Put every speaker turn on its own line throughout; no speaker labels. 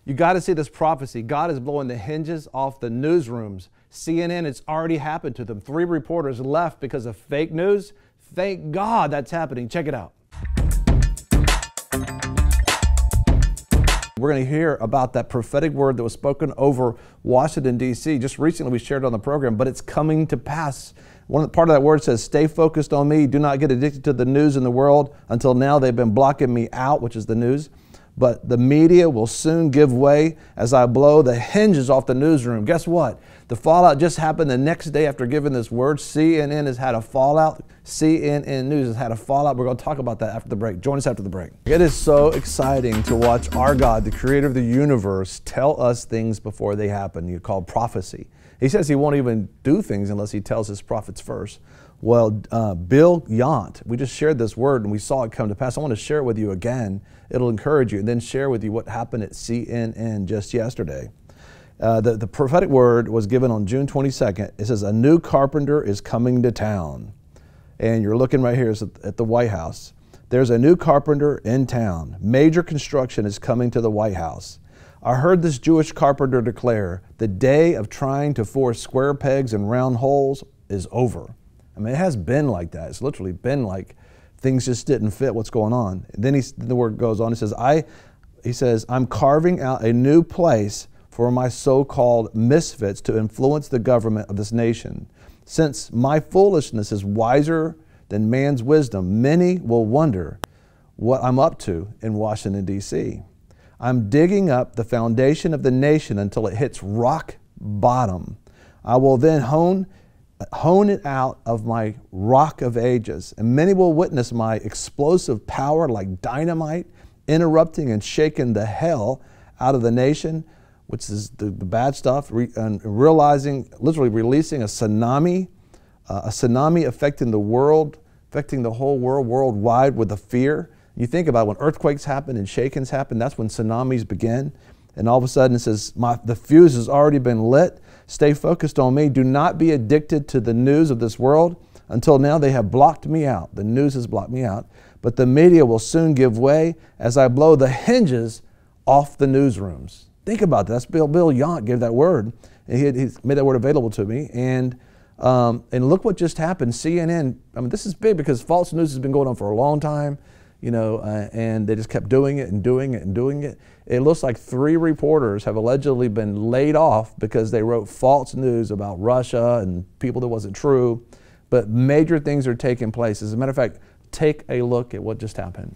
You got to see this prophecy. God is blowing the hinges off the newsrooms. CNN, it's already happened to them. 3 reporters left because of fake news. Thank God that's happening. Check it out. We're going to hear about that prophetic word that was spoken over Washington, D.C. Just recently we shared it on the program, but it's coming to pass. Part of that word says, stay focused on me. Do not get addicted to the news in the world. Until now, they've been blocking me out, which is the news. But the media will soon give way as I blow the hinges off the newsroom. Guess what? The fallout just happened the next day after giving this word. CNN has had a fallout. CNN News has had a fallout. We're going to talk about that after the break. Join us after the break. It is so exciting to watch our God, the creator of the universe, tell us things before they happen. You call prophecy. He says he won't even do things unless he tells his prophets first. Well, Bill Yount, we just shared this word and we saw it come to pass. I want to share it with you again. It'll encourage you, and then share with you what happened at CNN just yesterday. The prophetic word was given on June 22nd. It says, a new carpenter is coming to town. And you're looking right here at the White House. There's a new carpenter in town. Major construction is coming to the White House. I heard this Jewish carpenter declare, the day of trying to force square pegs in round holes is over. I mean, it has been like that. It's literally been like things just didn't fit what's going on. And then the word goes on. He says, I'm carving out a new place for my so-called misfits to influence the government of this nation. Since my foolishness is wiser than man's wisdom, many will wonder what I'm up to in Washington, D.C. I'm digging up the foundation of the nation until it hits rock bottom. I will then hone it out of my rock of ages, and many will witness my explosive power like dynamite, interrupting and shaking the hell out of the nation, which is the bad stuff, and realizing, literally releasing a tsunami affecting the world, affecting the whole world worldwide with the fear. You think about when earthquakes happen and shakings happen, that's when tsunamis begin. And all of a sudden it says, the fuse has already been lit. Stay focused on me. Do not be addicted to the news of this world. Until now, they have blocked me out. The news has blocked me out. But the media will soon give way as I blow the hinges off the newsrooms. Think about that. That's Bill Yount gave that word. And he's made that word available to me. And look what just happened. CNN, I mean, this is big because false news has been going on for a long time. You know, and they just kept doing it and doing it and doing it. It looks like 3 reporters have allegedly been laid off because they wrote false news about Russia and people that wasn't true. But major things are taking place. As a matter of fact, take a look at what just happened.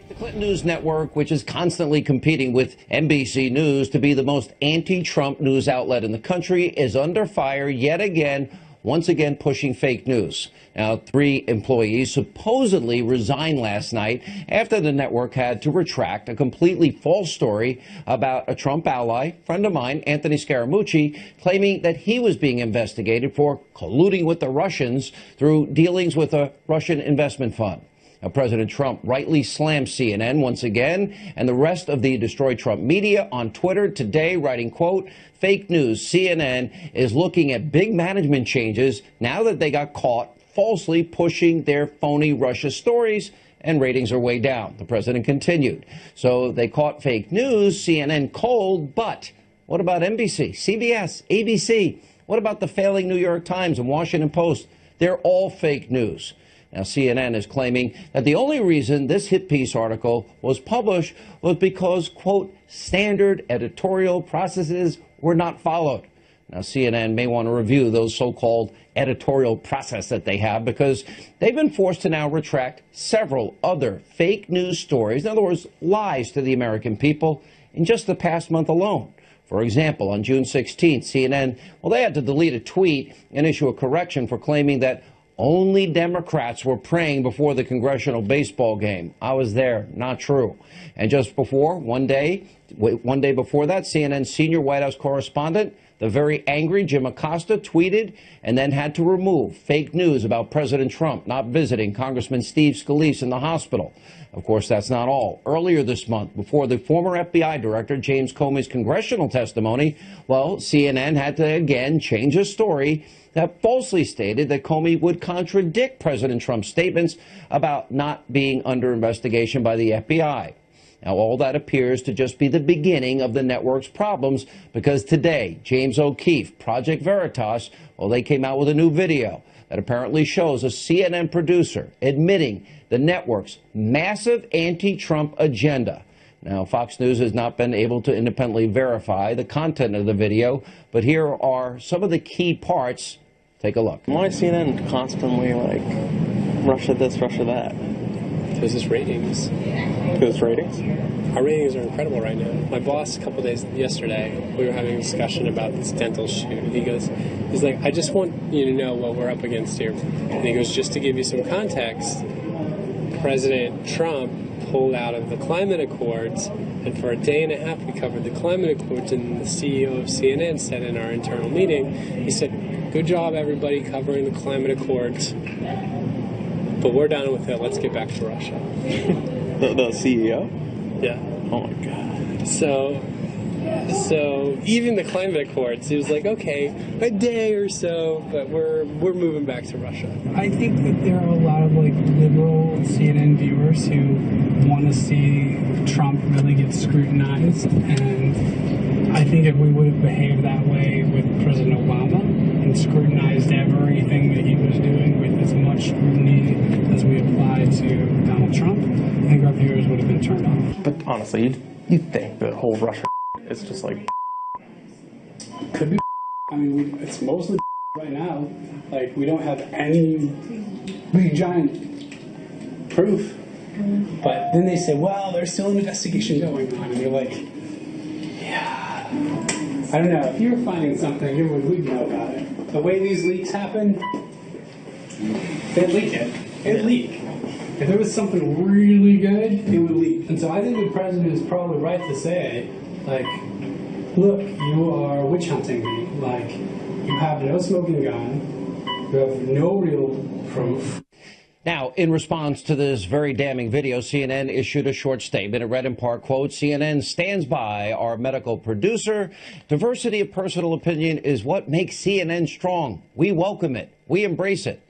The Clinton News Network, which is constantly competing with NBC News to be the most anti-Trump news outlet in the country, is under fire yet again, once again pushing fake news. Now, 3 employees supposedly resigned last night after the network had to retract a completely false story about a Trump ally, friend of mine, Anthony Scaramucci, claiming that he was being investigated for colluding with the Russians through dealings with a Russian investment fund. Now, President Trump rightly slammed CNN once again and the rest of the Destroy Trump media on Twitter today, writing, quote, fake news, CNN is looking at big management changes now that they got caught falsely pushing their phony Russia stories, and ratings are way down. The president continued. So they caught fake news, CNN cold, but what about NBC, CBS, ABC? What about the failing New York Times and Washington Post? They're all fake news. Now, CNN is claiming that the only reason this hit piece article was published was because, quote, standard editorial processes were not followed. Now, CNN may want to review those so-called editorial process that they have because they've been forced to now retract several other fake news stories, in other words, lies to the American people, in just the past month alone. For example, on June 16th, CNN, well, they had to delete a tweet and issue a correction for claiming that only Democrats were praying before the congressional baseball game. I was there. Not true. And just before, one day before that, CNN's senior White House correspondent, the very angry Jim Acosta, tweeted and then had to remove fake news about President Trump not visiting Congressman Steve Scalise in the hospital. Of course, that's not all. Earlier this month, before the former FBI director James Comey's congressional testimony, well, CNN had to again change a story that falsely stated that Comey would contradict President Trump's statements about not being under investigation by the FBI. Now, all that appears to just be the beginning of the network's problems, because today, James O'Keefe, Project Veritas, well, they came out with a new video that apparently shows a CNN producer admitting the network's massive anti-Trump agenda. Now, Fox News has not been able to independently verify the content of the video, but here are some of the key parts. Take a look.
Why is CNN constantly like Russia this, Russia that?
Because it's ratings.
Because it's ratings?
Our ratings are incredible right now. My boss, a couple days yesterday, we were having a discussion about this dental shoot. He's like, I just want you to know what we're up against here. And he goes, just to give you some context, President Trump pulled out of the climate accords, and for a day and a half we covered the climate accords, and the CEO of CNN said in our internal meeting, he said, good job everybody covering the climate accords, but we're done with it, let's get back to Russia.
The CEO?
Yeah.
Oh my God.
So even the climate accords, he was like, okay, a day or so, but we're moving back to Russia.
I think that there are a lot of like liberal CNN viewers who want to see Trump really get scrutinized, and I think if we would have behaved that way with President Obama and scrutinized everything that he was doing with as much scrutiny as we applied to Donald Trump, I think our viewers would have been turned off.
But honestly, you'd think the whole Russia is just like...
Could be. I mean, it's mostly right now. Like, we don't have any big giant proof. But then they say, well, there's still an investigation going on. And you're like, yeah. I don't know. If you were finding something, we'd know about it. The way these leaks happen, they'd leak it. It'd leak. If there was something really good, it would leak. And so I think the president is probably right to say, like, look, you are witch hunting me. Like, you have no smoking gun. You have no real proof.
Now, in response to this very damning video, CNN issued a short statement. It read in part, quote, CNN stands by our medical producer. Diversity of personal opinion is what makes CNN strong. We welcome it. We embrace it.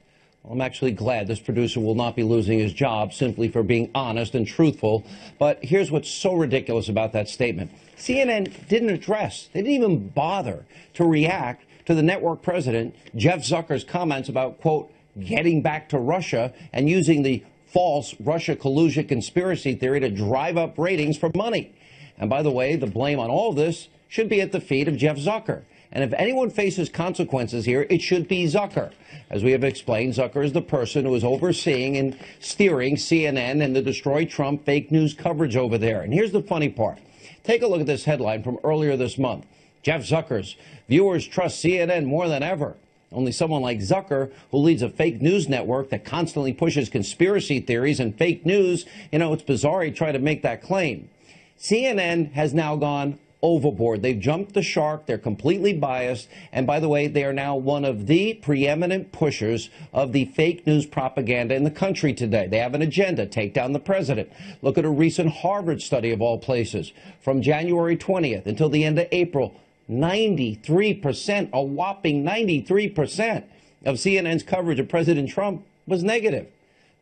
Well, I'm actually glad this producer will not be losing his job simply for being honest and truthful. But here's what's so ridiculous about that statement. CNN didn't address, they didn't even bother to react to the network president, Jeff Zucker's comments about, quote, getting back to Russia and using the false Russia collusion conspiracy theory to drive up ratings for money. And by the way, the blame on all this should be at the feet of Jeff Zucker. And if anyone faces consequences here, it should be Zucker. As we have explained, Zucker is the person who is overseeing and steering CNN and the Destroy Trump fake news coverage over there. And here's the funny part. Take a look at this headline from earlier this month. Jeff Zucker's viewers trust CNN more than ever. Only someone like Zucker, who leads a fake news network that constantly pushes conspiracy theories and fake news, you know, it's bizarre he tried to make that claim. CNN has now gone overboard. They've jumped the shark. They're completely biased. And by the way, they are now one of the preeminent pushers of the fake news propaganda in the country today. They have an agenda, take down the president. Look at a recent Harvard study of all places. From January 20th until the end of April, 93%, a whopping 93% of CNN's coverage of President Trump was negative.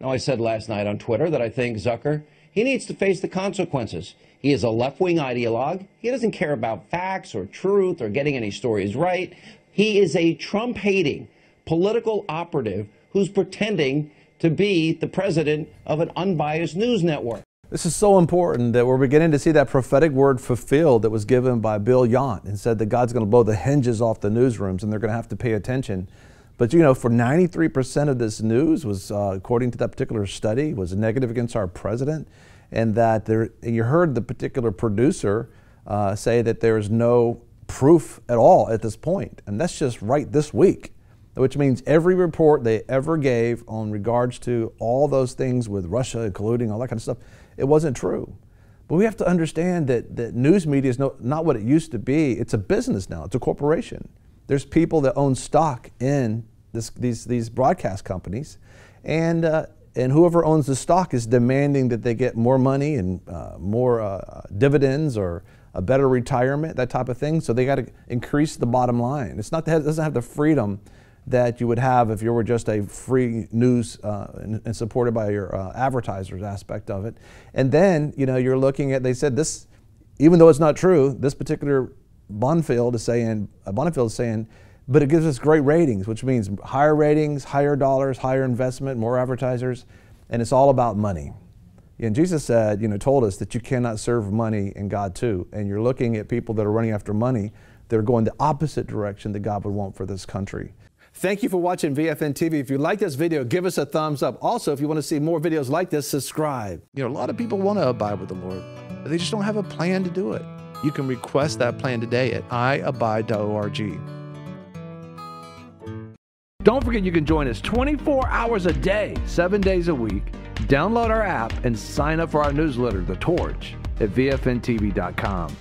Now, I said last night on Twitter that I think Zucker, he needs to face the consequences. He is a left-wing ideologue. He doesn't care about facts or truth or getting any stories right. He is a Trump-hating political operative who's pretending to be the president of an unbiased news network.
This is so important that we're beginning to see that prophetic word fulfilled that was given by Bill Yount and said that God's going to blow the hinges off the newsrooms and they're going to have to pay attention. But, you know, for 93% of this news was, according to that particular study, was negative against our president. And that you heard the particular producer say that there is no proof at all at this point. And that's just right this week, which means every report they ever gave on regards to all those things with Russia and colluding, all that kind of stuff, it wasn't true. But we have to understand that news media is not what it used to be. It's a business now. It's a corporation. There's people that own stock in these broadcast companies. And whoever owns the stock is demanding that they get more money and more dividends or a better retirement, that type of thing. So they got to increase the bottom line. It's not that it doesn't have the freedom that you would have if you were just a free news and supported by your advertisers aspect of it. And then, you know, you're looking at, they said this, even though it's not true, this particular Bonfield is saying, but it gives us great ratings, which means higher ratings, higher dollars, higher investment, more advertisers, and it's all about money. And Jesus said, you know, told us that you cannot serve money and God too. And you're looking at people that are running after money that are going the opposite direction that God would want for this country. Thank you for watching VFN TV. If you like this video, give us a thumbs up. Also, if you want to see more videos like this, subscribe. You know, a lot of people want to abide with the Lord, but they just don't have a plan to do it. You can request that plan today at iabide.org. Don't forget you can join us 24 hours a day, 7 days a week. Download our app and sign up for our newsletter, The Torch, at vfntv.com.